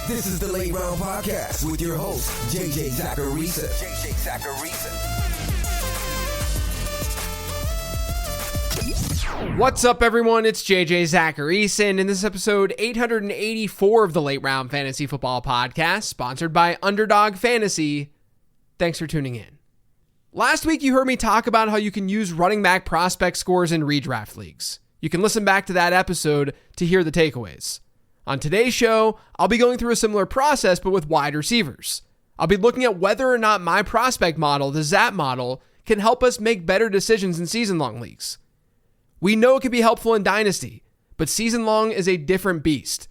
This is the Late Round Podcast with your host, JJ Zachariason. What's up, everyone? It's JJ Zachariason, and this is episode 884 of the Late Round Fantasy Football Podcast, sponsored by Underdog Fantasy. Thanks for tuning in. Last week, you heard me talk about how you can use running back prospect scores in redraft leagues. You can listen back to that episode to hear the takeaways. On today's show, I'll be going through a similar process, but with wide receivers. I'll be looking at whether or not my prospect model, the ZAP model, can help us make better decisions in season-long leagues. We know it can be helpful in Dynasty, but season-long is a different beast.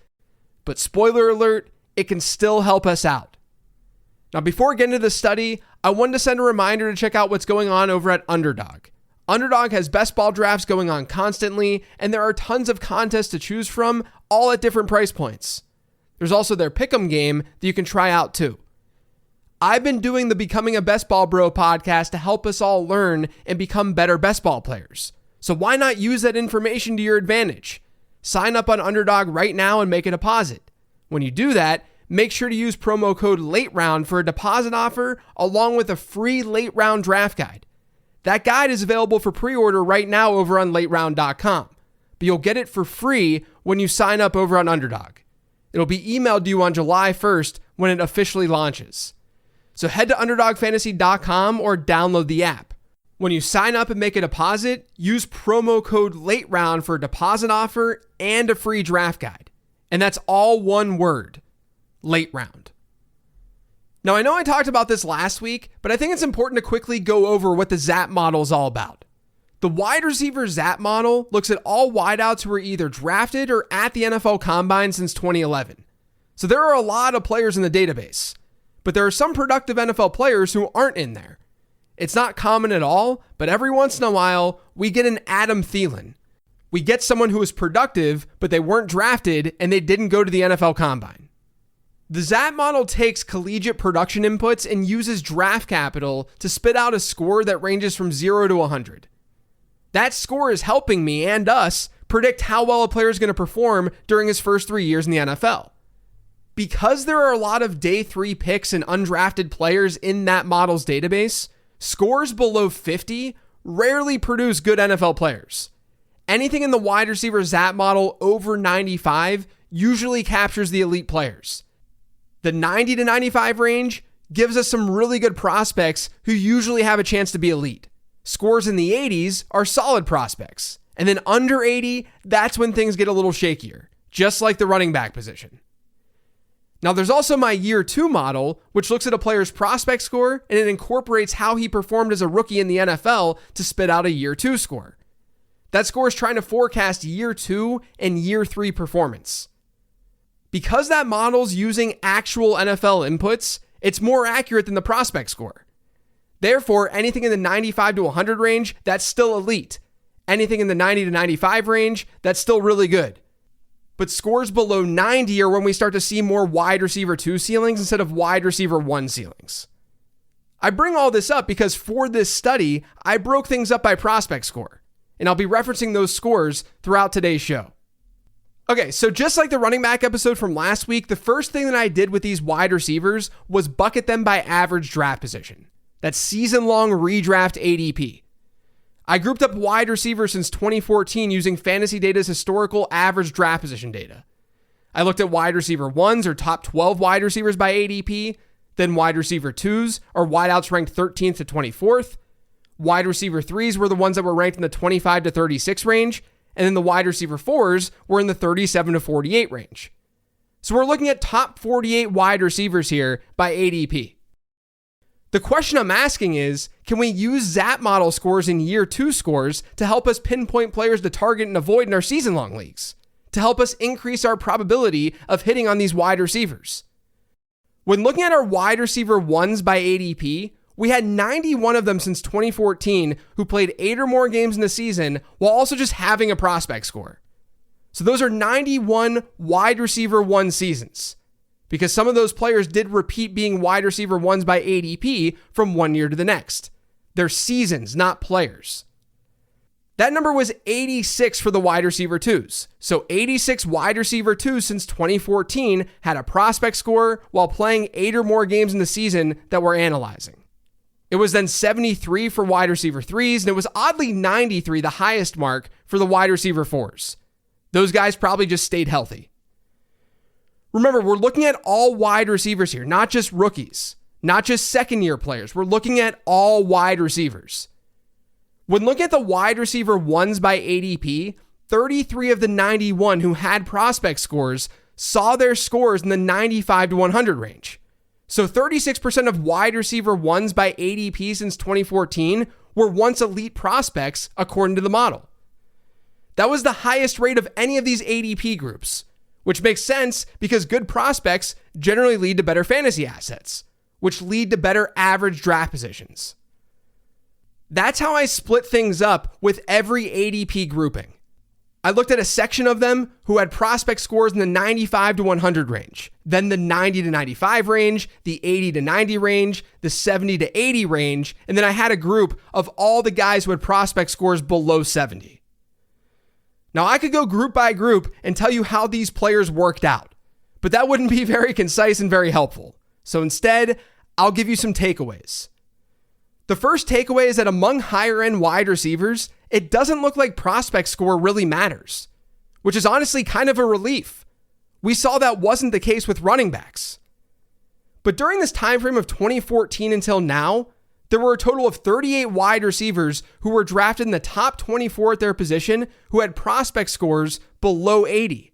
But spoiler alert, it can still help us out. Now, before getting into the study, I wanted to send a reminder to check out what's going on over at Underdog. Underdog has best ball drafts going on constantly, and there are tons of contests to choose from, all at different price points. There's also their Pick'em game that you can try out too. I've been doing the Becoming a Best Ball Bro podcast to help us all learn and become better best ball players. So why not use that information to your advantage? Sign up on Underdog right now and make a deposit. When you do that, make sure to use promo code LATEROUND for a deposit offer along with a free late round draft guide. That guide is available for pre-order right now over on lateround.com, but you'll get it for free when you sign up over on Underdog. It'll be emailed to you on July 1st when it officially launches. So head to underdogfantasy.com or download the app. When you sign up and make a deposit, use promo code LATEROUND for a deposit offer and a free draft guide. And that's all one word, Late Round. Now, I know I talked about this last week, but I think it's important to quickly go over what the ZAP model is all about. The wide receiver ZAP model looks at all wideouts who were either drafted or at the NFL Combine since 2011. So there are a lot of players in the database, but there are some productive NFL players who aren't in there. It's not common at all, but every once in a while, we get an Adam Thielen. We get someone who is productive, but they weren't drafted and they didn't go to the NFL Combine. The ZAP model takes collegiate production inputs and uses draft capital to spit out a score that ranges from 0 to 100. That score is helping me and us predict how well a player is going to perform during his first 3 years in the NFL. Because there are a lot of day 3 picks and undrafted players in that model's database, scores below 50 rarely produce good NFL players. Anything in the wide receiver ZAP model over 95 usually captures the elite players. The 90 to 95 range gives us some really good prospects who usually have a chance to be elite. Scores in the 80s are solid prospects. And then under 80, that's when things get a little shakier, just like the running back position. Now, there's also my year 2 model, which looks at a player's prospect score and it incorporates how he performed as a rookie in the NFL to spit out a year 2 score. That score is trying to forecast year 2 and year 3 performance. Because that model's using actual NFL inputs, it's more accurate than the prospect score. Therefore, anything in the 95 to 100 range, that's still elite. Anything in the 90 to 95 range, that's still really good. But scores below 90 are when we start to see more wide receiver 2 ceilings instead of wide receiver 1 ceilings. I bring all this up because for this study, I broke things up by prospect score, and I'll be referencing those scores throughout today's show. Okay, so just like the running back episode from last week, the first thing that I did with these wide receivers was bucket them by average draft position. That's season-long redraft ADP. I grouped up wide receivers since 2014 using Fantasy Data's historical average draft position data. I looked at wide receiver 1s or top 12 wide receivers by ADP, then wide receiver 2s or wideouts ranked 13th to 24th. Wide receiver 3s were the ones that were ranked in the 25 to 36 range, and then the wide receiver 4s were in the 37 to 48 range. So we're looking at top 48 wide receivers here by ADP. The question I'm asking is, can we use ZAP model scores in year 2 scores to help us pinpoint players to target and avoid in our season-long leagues, to help us increase our probability of hitting on these wide receivers? When looking at our wide receiver 1s by ADP, we had 91 of them since 2014 who played 8 or more games in the season while also just having a prospect score. So those are 91 wide receiver 1 seasons, because some of those players did repeat being wide receiver 1s by ADP from one year to the next. They're seasons, not players. That number was 86 for the wide receiver twos. So 86 wide receiver twos since 2014 had a prospect score while playing 8 or more games in the season that we're analyzing. It was then 73 for wide receiver threes, and it was oddly 93, the highest mark for the wide receiver fours. Those guys probably just stayed healthy. Remember, we're looking at all wide receivers here, not just rookies, not just second-year players. We're looking at all wide receivers. When looking at the wide receiver ones by ADP, 33 of the 91 who had prospect scores saw their scores in the 95 to 100 range. So 36% of wide receiver ones by ADP since 2014 were once elite prospects, according to the model. That was the highest rate of any of these ADP groups, which makes sense because good prospects generally lead to better fantasy assets, which lead to better average draft positions. That's how I split things up with every ADP grouping. I looked at a section of them who had prospect scores in the 95 to 100 range, then the 90 to 95 range, the 80 to 90 range, the 70 to 80 range, and then I had a group of all the guys who had prospect scores below 70. Now, I could go group by group and tell you how these players worked out, but that wouldn't be very concise and very helpful. So instead, I'll give you some takeaways. The first takeaway is that among higher-end wide receivers, it doesn't look like prospect score really matters, which is honestly kind of a relief. We saw that wasn't the case with running backs. But during this time frame of 2014 until now, there were a total of 38 wide receivers who were drafted in the top 24 at their position who had prospect scores below 80.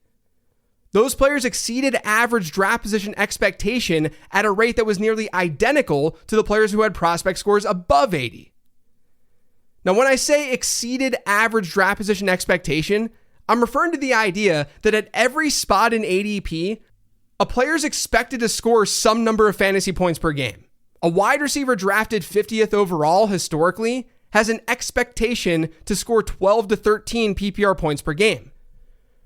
Those players exceeded average draft position expectation at a rate that was nearly identical to the players who had prospect scores above 80. Now, when I say exceeded average draft position expectation, I'm referring to the idea that at every spot in ADP, a player is expected to score some number of fantasy points per game. A wide receiver drafted 50th overall historically has an expectation to score 12 to 13 PPR points per game.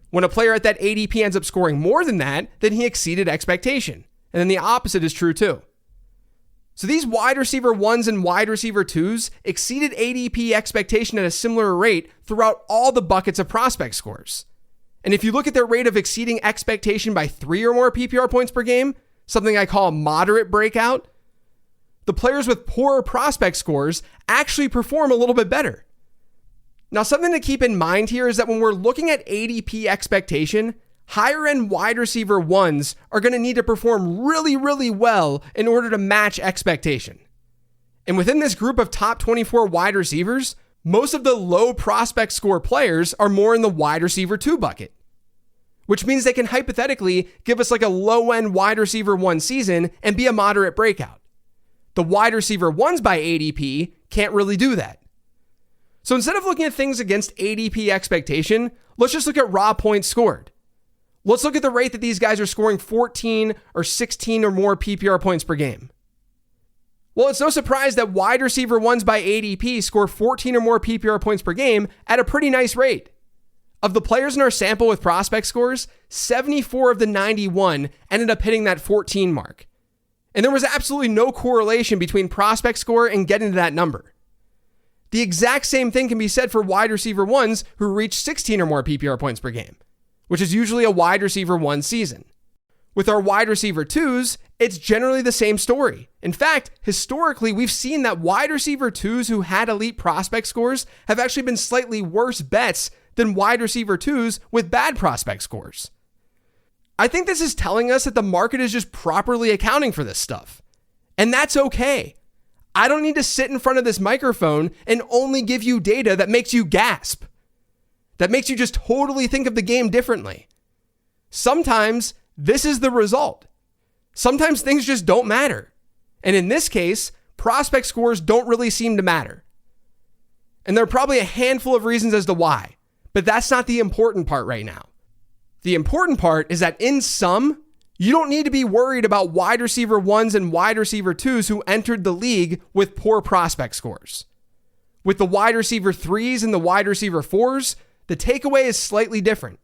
When a player at that ADP ends up scoring more than that, then he exceeded expectation. And then the opposite is true too. So these wide receiver ones and wide receiver twos exceeded ADP expectation at a similar rate throughout all the buckets of prospect scores. And if you look at their rate of exceeding expectation by 3 or more PPR points per game, something I call a moderate breakout, the players with poorer prospect scores actually perform a little bit better. Now, something to keep in mind here is that when we're looking at ADP expectation, higher end wide receiver ones are going to need to perform really, really well in order to match expectation. And within this group of top 24 wide receivers, most of the low prospect score players are more in the wide receiver 2 bucket, which means they can hypothetically give us like a low end wide receiver 1 season and be a moderate breakout. The wide receiver ones by ADP can't really do that. So instead of looking at things against ADP expectation, let's just look at raw points scored. Let's look at the rate that these guys are scoring 14 or 16 or more PPR points per game. Well, it's no surprise that wide receiver ones by ADP score 14 or more PPR points per game at a pretty nice rate. Of the players in our sample with prospect scores, 74 of the 91 ended up hitting that 14 mark. And there was absolutely no correlation between prospect score and getting to that number. The exact same thing can be said for wide receiver ones who reach 16 or more PPR points per game, which is usually a wide receiver 1 season. With our wide receiver 2s, it's generally the same story. In fact, historically, we've seen that wide receiver 2s who had elite prospect scores have actually been slightly worse bets than wide receiver 2s with bad prospect scores. I think this is telling us that the market is just properly accounting for this stuff. And that's okay. I don't need to sit in front of this microphone and only give you data that makes you gasp, that makes you just totally think of the game differently. Sometimes this is the result. Sometimes things just don't matter. And in this case, prospect scores don't really seem to matter. And there are probably a handful of reasons as to why, but that's not the important part right now. The important part is that in sum, you don't need to be worried about wide receiver 1s and wide receiver 2s who entered the league with poor prospect scores. With the wide receiver 3s and the wide receiver 4s, the takeaway is slightly different.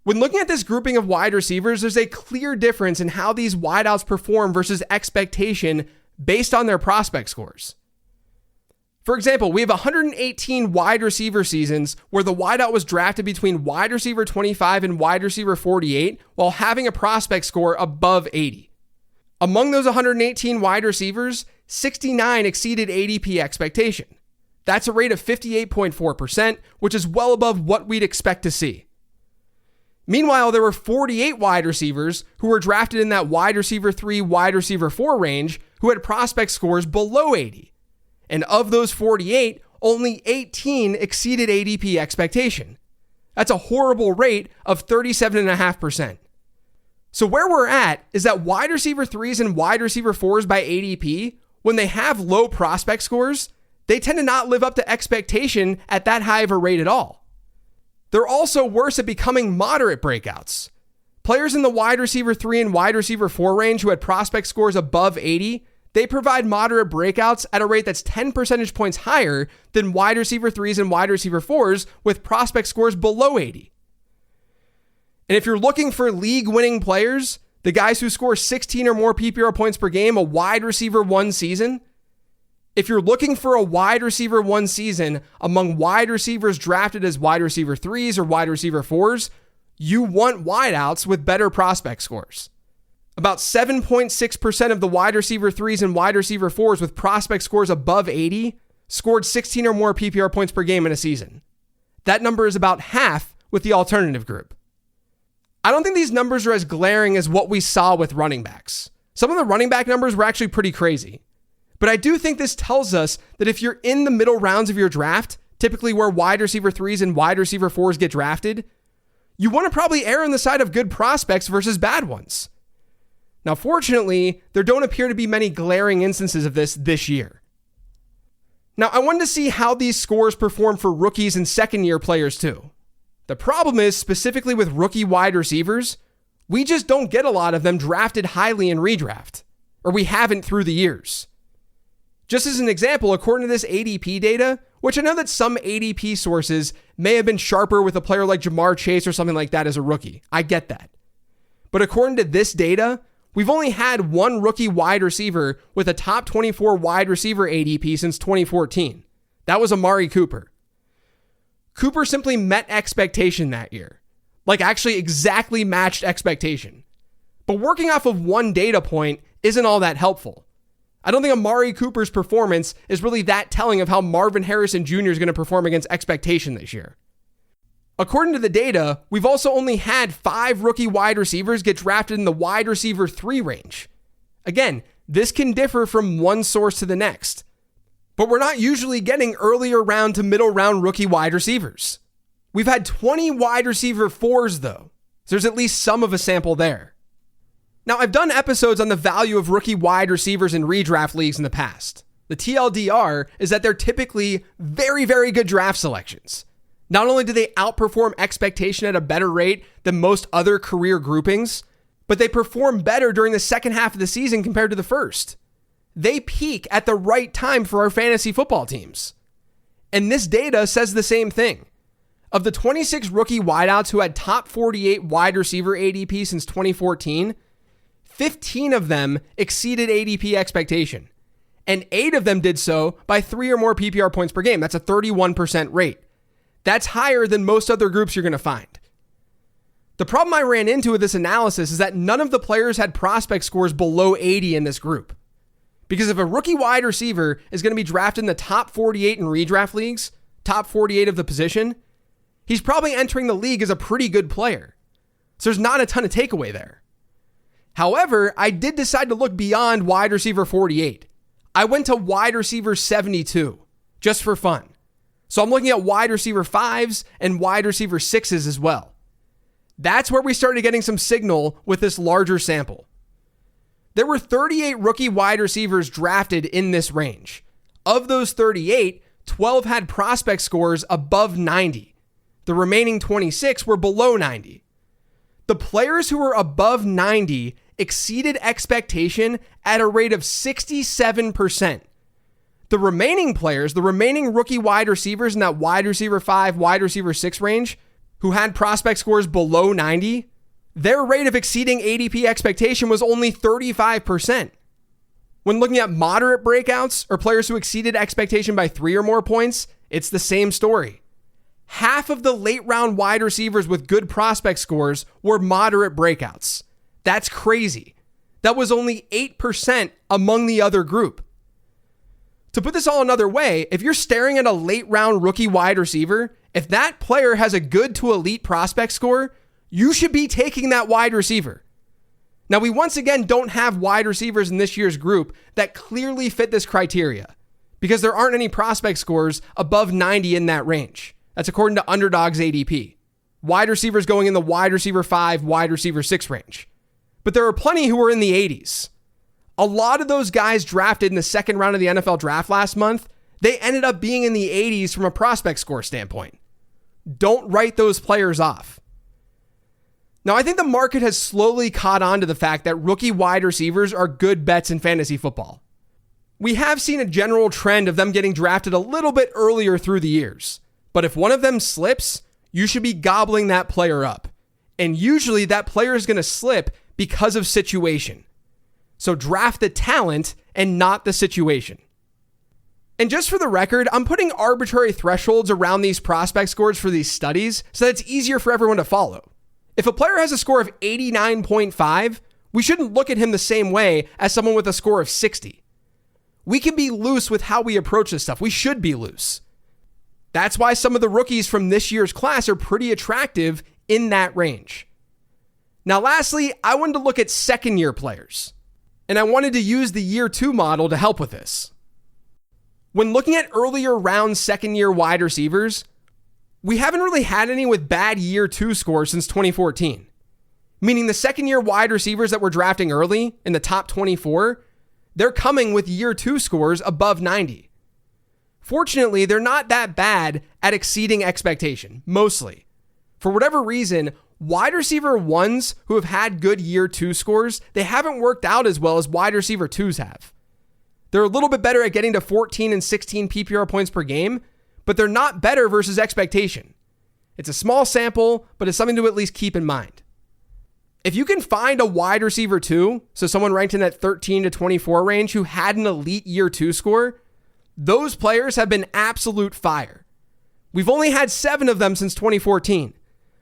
When looking at this grouping of wide receivers, there's a clear difference in how these wideouts perform versus expectation based on their prospect scores. For example, we have 118 wide receiver seasons where the wideout was drafted between wide receiver 25 and wide receiver 48 while having a prospect score above 80. Among those 118 wide receivers, 69 exceeded ADP expectation. That's a rate of 58.4%, which is well above what we'd expect to see. Meanwhile, there were 48 wide receivers who were drafted in that wide receiver 3, wide receiver 4 range who had prospect scores below 80. And of those 48, only 18 exceeded ADP expectation. That's a horrible rate of 37.5%. So where we're at is that wide receiver 3s and wide receiver 4s by ADP, when they have low prospect scores, they tend to not live up to expectation at that high of a rate at all. They're also worse at becoming moderate breakouts. Players in the wide receiver 3 and wide receiver 4 range who had prospect scores above 80, they provide moderate breakouts at a rate that's 10 percentage points higher than wide receiver 3s and wide receiver 4s with prospect scores below 80. And if you're looking for league-winning players, the guys who score 16 or more PPR points per game a wide receiver 1 season, if you're looking for a wide receiver 1 season among wide receivers drafted as wide receiver 3s or wide receiver 4s, you want wideouts with better prospect scores. About 7.6% of the wide receiver 3s and wide receiver 4s with prospect scores above 80 scored 16 or more PPR points per game in a season. That number is about half with the alternative group. I don't think these numbers are as glaring as what we saw with running backs. Some of the running back numbers were actually pretty crazy. But I do think this tells us that if you're in the middle rounds of your draft, typically where wide receiver 3s and wide receiver 4s get drafted, you want to probably err on the side of good prospects versus bad ones. Now, fortunately, there don't appear to be many glaring instances of this year. Now, I wanted to see how these scores perform for rookies and second-year players too. The problem is, specifically with rookie wide receivers, we just don't get a lot of them drafted highly in redraft, or we haven't through the years. Just as an example, according to this ADP data, which I know that some ADP sources may have been sharper with a player like Jamar Chase or something like that as a rookie. I get that. But according to this data, we've only had one rookie wide receiver with a top 24 wide receiver ADP since 2014. That was Amari Cooper. Cooper simply met expectation that year. Like actually exactly matched expectation. But working off of one data point isn't all that helpful. I don't think Amari Cooper's performance is really that telling of how Marvin Harrison Jr. is going to perform against expectation this year. According to the data, we've also only had 5 rookie wide receivers get drafted in the wide receiver 3 range. Again, this can differ from one source to the next. But we're not usually getting earlier round to middle round rookie wide receivers. We've had 20 wide receiver 4s though. So there's at least some of a sample there. Now, I've done episodes on the value of rookie wide receivers in redraft leagues in the past. The TLDR is that they're typically very, very good draft selections. Not only do they outperform expectation at a better rate than most other career groupings, but they perform better during the second half of the season compared to the first. They peak at the right time for our fantasy football teams. And this data says the same thing. Of the 26 rookie wideouts who had top 48 wide receiver ADP since 2014, 15 of them exceeded ADP expectation, and 8 of them did so by 3 or more PPR points per game. That's a 31% rate. That's higher than most other groups you're going to find. The problem I ran into with this analysis is that none of the players had prospect scores below 80 in this group. Because if a rookie wide receiver is going to be drafted in the top 48 in redraft leagues, top 48 of the position, he's probably entering the league as a pretty good player. So there's not a ton of takeaway there. However, I did decide to look beyond wide receiver 48. I went to wide receiver 72, just for fun. So I'm looking at wide receiver 5s and wide receiver 6s as well. That's where we started getting some signal with this larger sample. There were 38 rookie wide receivers drafted in this range. Of those 38, 12 had prospect scores above 90. The remaining 26 were below 90. The players who were above 90 exceeded expectation at a rate of 67%. The remaining players, the remaining rookie wide receivers in that wide receiver 5, wide receiver 6 range, who had prospect scores below 90, their rate of exceeding ADP expectation was only 35%. When looking at moderate breakouts or players who exceeded expectation by 3 or more points, it's the same story. Half of the late round wide receivers with good prospect scores were moderate breakouts. That's crazy. That was only 8% among the other group. To put this all another way, if you're staring at a late round rookie wide receiver, if that player has a good to elite prospect score, you should be taking that wide receiver. Now, we once again don't have wide receivers in this year's group that clearly fit this criteria because there aren't any prospect scores above 90 in that range. That's according to Underdog's ADP. Wide receivers going in the wide receiver 5, wide receiver 6 range. But there are plenty who are in the 80s. A lot of those guys drafted in the second round of the NFL draft last month, they ended up being in the 80s from a prospect score standpoint. Don't write those players off. Now, I think the market has slowly caught on to the fact that rookie wide receivers are good bets in fantasy football. We have seen a general trend of them getting drafted a little bit earlier through the years. But if one of them slips, you should be gobbling that player up. And usually that player is going to slip because of situation. So draft the talent and not the situation. And just for the record, I'm putting arbitrary thresholds around these prospect scores for these studies so that it's easier for everyone to follow. If a player has a score of 89.5, we shouldn't look at him the same way as someone with a score of 60. We can be loose with how we approach this stuff. We should be loose. That's why some of the rookies from this year's class are pretty attractive in that range. Now, lastly, I wanted to look at second-year players, and I wanted to use the year 2 model to help with this. When looking at earlier round second-year wide receivers, we haven't really had any with bad year 2 scores since 2014. Meaning the second-year wide receivers that we're drafting early in the top 24, they're coming with year 2 scores above 90. Fortunately, they're not that bad at exceeding expectation, mostly. For whatever reason, wide receiver 1s who have had good year 2 scores, they haven't worked out as well as wide receiver 2s have. They're a little bit better at getting to 14 and 16 PPR points per game, but they're not better versus expectation. It's a small sample, but it's something to at least keep in mind. If you can find a wide receiver 2, so someone ranked in that 13 to 24 range who had an elite year 2 score, those players have been absolute fire. We've only had 7 of them since 2014,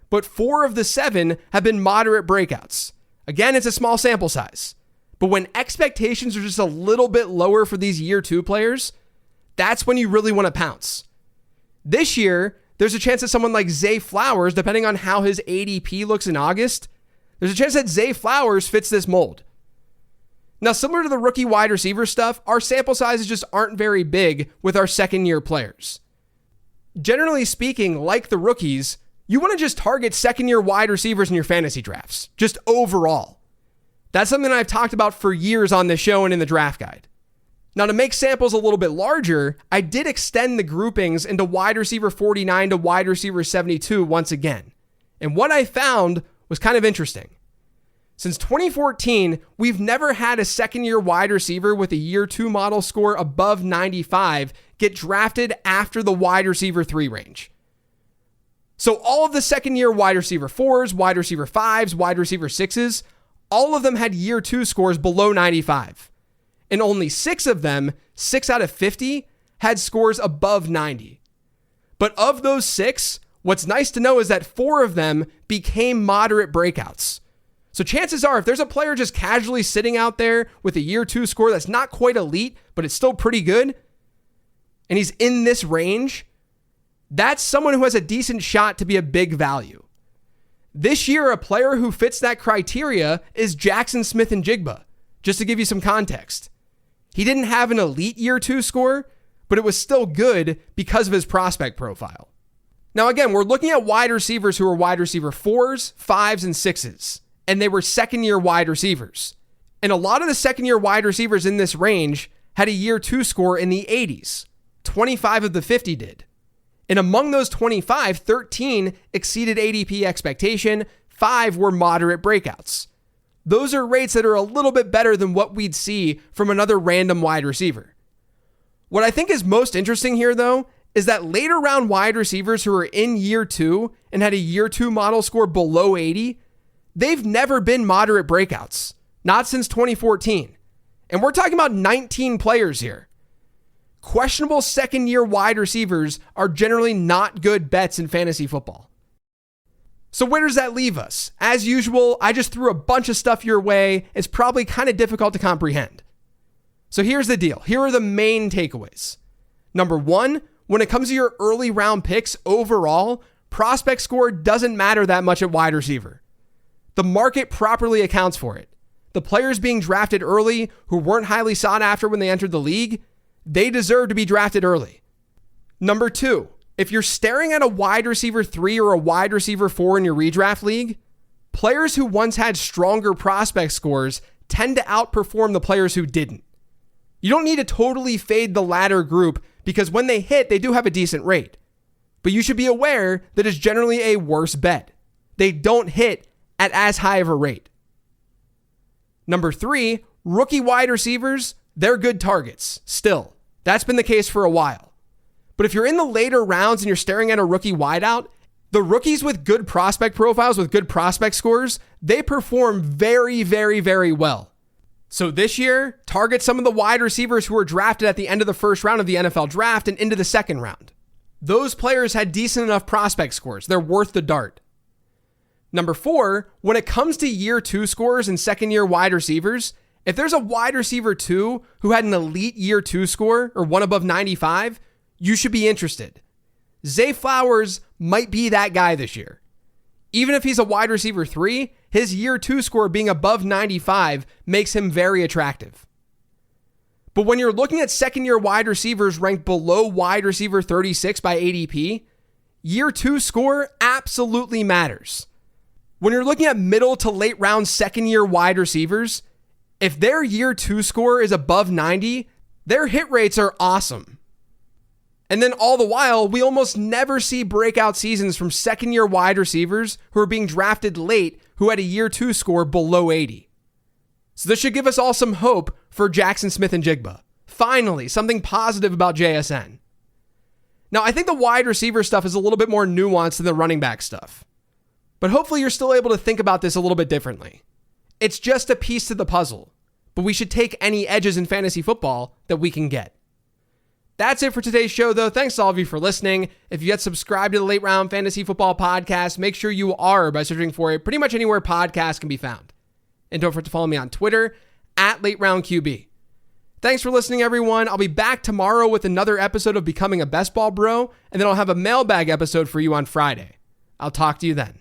but 4 of the 7 have been moderate breakouts. Again, it's a small sample size, but when expectations are just a little bit lower for these year 2 players, that's when you really want to pounce. This year, there's a chance that someone like Zay Flowers, depending on how his ADP looks in August, there's a chance that Zay Flowers fits this mold. Now, similar to the rookie wide receiver stuff, our sample sizes just aren't very big with our second-year players. Generally speaking, like the rookies, you want to just target second-year wide receivers in your fantasy drafts, just overall. That's something I've talked about for years on this show and in the draft guide. Now, to make samples a little bit larger, I did extend the groupings into wide receiver 49 to wide receiver 72 once again. And what I found was kind of interesting. Since 2014, we've never had a second-year wide receiver with a year 2 model score above 95 get drafted after the wide receiver 3 range. So all of the second-year wide receiver 4s, wide receiver 5s, wide receiver 6s, all of them had year 2 scores below 95. And only 6 of them, 6 out of 50, had scores above 90. But of those 6, what's nice to know is that 4 of them became moderate breakouts. So chances are, if there's a player just casually sitting out there with a year 2 score that's not quite elite, but it's still pretty good, and he's in this range, that's someone who has a decent shot to be a big value. This year, a player who fits that criteria is Jackson Smith-Njigba, just to give you some context. He didn't have an elite year 2 score, but it was still good because of his prospect profile. Now again, we're looking at wide receivers who are wide receiver 4s, 5s, and 6s, and they were second-year wide receivers. And a lot of the second-year wide receivers in this range had a year 2 score in the 80s. 25 of the 50 did. And among those 25, 13 exceeded ADP expectation, 5 were moderate breakouts. Those are rates that are a little bit better than what we'd see from another random wide receiver. What I think is most interesting here, though, is that later round wide receivers who are in year 2 and had a year 2 model score below 80, they've never been moderate breakouts, not since 2014. And we're talking about 19 players here. Questionable second-year wide receivers are generally not good bets in fantasy football. So where does that leave us? As usual, I just threw a bunch of stuff your way. It's probably kind of difficult to comprehend. So here's the deal. Here are the main takeaways. Number one, when it comes to your early round picks overall, prospect score doesn't matter that much at wide receiver. The market properly accounts for it. The players being drafted early who weren't highly sought after when they entered the league, they deserve to be drafted early. Number two, if you're staring at a wide receiver 3 or a wide receiver 4 in your redraft league, players who once had stronger prospect scores tend to outperform the players who didn't. You don't need to totally fade the latter group because when they hit, they do have a decent rate. But you should be aware that it's generally a worse bet. They don't hit at as high of a rate. Number 3, rookie wide receivers, they're good targets still. That's been the case for a while. But if you're in the later rounds and you're staring at a rookie wideout, the rookies with good prospect profiles, with good prospect scores, they perform very, very, very well. So this year, target some of the wide receivers who were drafted at the end of the first round of the NFL draft and into the second round. Those players had decent enough prospect scores. They're worth the dart. Number 4, when it comes to year 2 scores and second year wide receivers, if there's a wide receiver 2 who had an elite year 2 score or one above 95, you should be interested. Zay Flowers might be that guy this year. Even if he's a wide receiver 3, his year 2 score being above 95 makes him very attractive. But when you're looking at second year wide receivers ranked below wide receiver 36 by ADP, year 2 score absolutely matters. When you're looking at middle to late round second year wide receivers, if their year 2 score is above 90, their hit rates are awesome. And then all the while, we almost never see breakout seasons from second year wide receivers who are being drafted late who had a year 2 score below 80. So this should give us all some hope for Jackson Smith-Njigba. Finally, something positive about JSN. Now, I think the wide receiver stuff is a little bit more nuanced than the running back stuff. But hopefully you're still able to think about this a little bit differently. It's just a piece to the puzzle, but we should take any edges in fantasy football that we can get. That's it for today's show, though. Thanks to all of you for listening. If you yet subscribed to the Late Round Fantasy Football Podcast, make sure you are by searching for it pretty much anywhere podcasts can be found. And don't forget to follow me on Twitter @LateRoundQB. Thanks for listening, everyone. I'll be back tomorrow with another episode of Becoming a Best Ball Bro, and then I'll have a mailbag episode for you on Friday. I'll talk to you then.